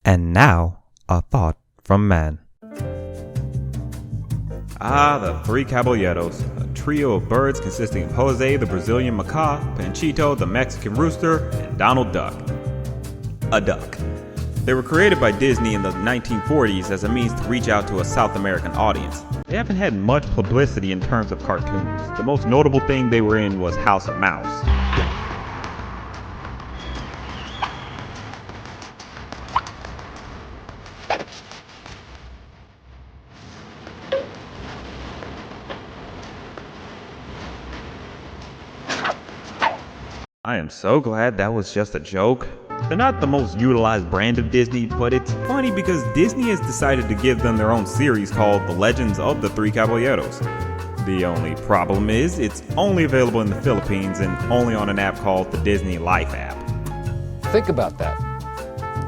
And now, a thought from man. The Three Caballeros, a trio of birds consisting of Jose, the Brazilian macaw, Panchito, the Mexican rooster, and Donald Duck, a duck. They were created by Disney in the 1940s as a means to reach out to a South American audience. They haven't had much publicity in terms of cartoons. The most notable thing they were in was House of Mouse. I am so glad that was just a joke. They're not the most utilized brand of Disney, but it's funny because Disney has decided to give them their own series called The Legends of the Three Caballeros. The only problem is, it's only available in the Philippines and only on an app called the Disney Life app. Think about that.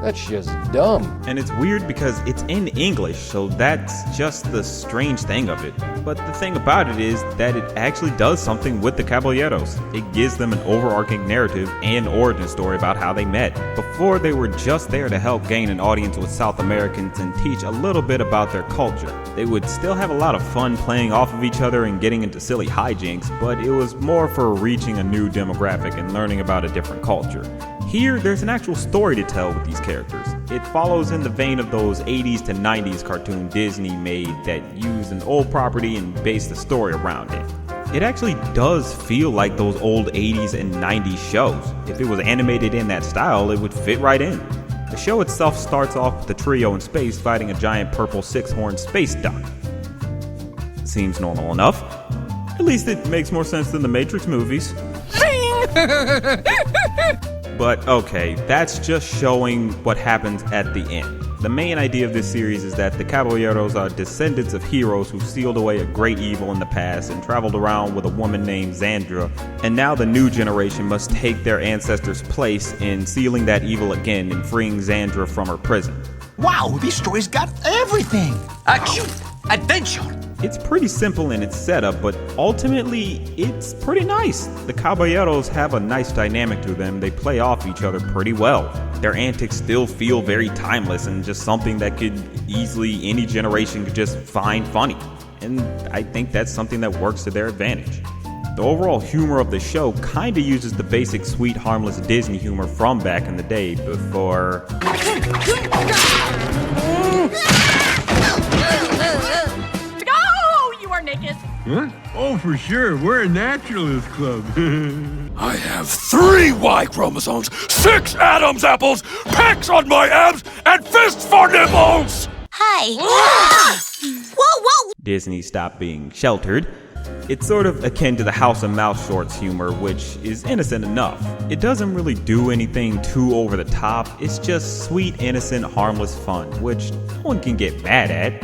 That's just dumb. And it's weird because it's in English, so that's just the strange thing of it. But the thing about it is that it actually does something with the Caballeros. It gives them an overarching narrative and origin story about how they met. Before, they were just there to help gain an audience with South Americans and teach a little bit about their culture. They would still have a lot of fun playing off of each other and getting into silly hijinks, but it was more for reaching a new demographic and learning about a different culture. Here, there's an actual story to tell with these characters. It follows in the vein of those 80s to 90s cartoon Disney made that used an old property and based the story around it. It actually does feel like those old 80s and 90s shows. If it was animated in that style, it would fit right in. The show itself starts off with the trio in space fighting a giant purple six-horned space duck. Seems normal enough. At least it makes more sense than the Matrix movies. But okay, that's just showing what happens at the end. The main idea of this series is that the Caballeros are descendants of heroes who sealed away a great evil in the past and traveled around with a woman named Xandra, and now the new generation must take their ancestors' place in sealing that evil again and freeing Xandra from her prison. Wow, these stories got everything! Action! Adventure! It's pretty simple in its setup, but ultimately, it's pretty nice. The Caballeros have a nice dynamic to them. They play off each other pretty well. Their antics still feel very timeless and just something that could easily, any generation could just find funny. And I think that's something that works to their advantage. The overall humor of the show kinda uses the basic sweet, harmless Disney humor from back in the day before... Naked. What? Oh, for sure. We're a naturalist club. I have 3 Y chromosomes, 6 Adam's apples, pecs on my abs, and fists for nipples! Hi. Whoa! Disney stopped being sheltered. It's sort of akin to the House of Mouse shorts humor, which is innocent enough. It doesn't really do anything too over the top. It's just sweet, innocent, harmless fun, which no one can get mad at.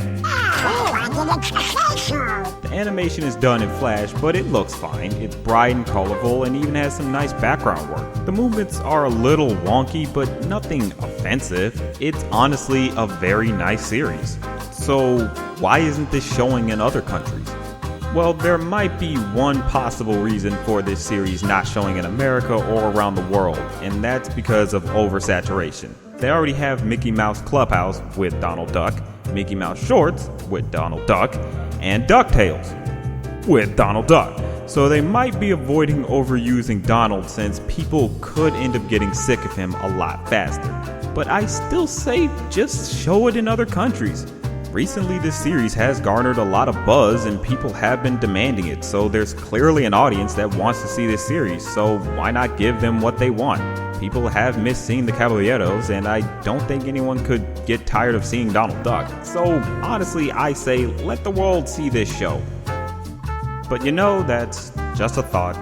The animation is done in Flash, but it looks fine. It's bright and colorful and even has some nice background work. The movements are a little wonky, but nothing offensive. It's honestly a very nice series. So why isn't this showing in other countries? Well, there might be one possible reason for this series not showing in America or around the world, and that's because of oversaturation. They already have Mickey Mouse Clubhouse with Donald Duck, Mickey Mouse Shorts with Donald Duck, and DuckTales with Donald Duck. So they might be avoiding overusing Donald since people could end up getting sick of him a lot faster. But I still say just show it in other countries. Recently, this series has garnered a lot of buzz and people have been demanding it, so there's clearly an audience that wants to see this series, so why not give them what they want? People have missed seeing the Caballeros, and I don't think anyone could get tired of seeing Donald Duck. So honestly, I say let the world see this show. But that's just a thought.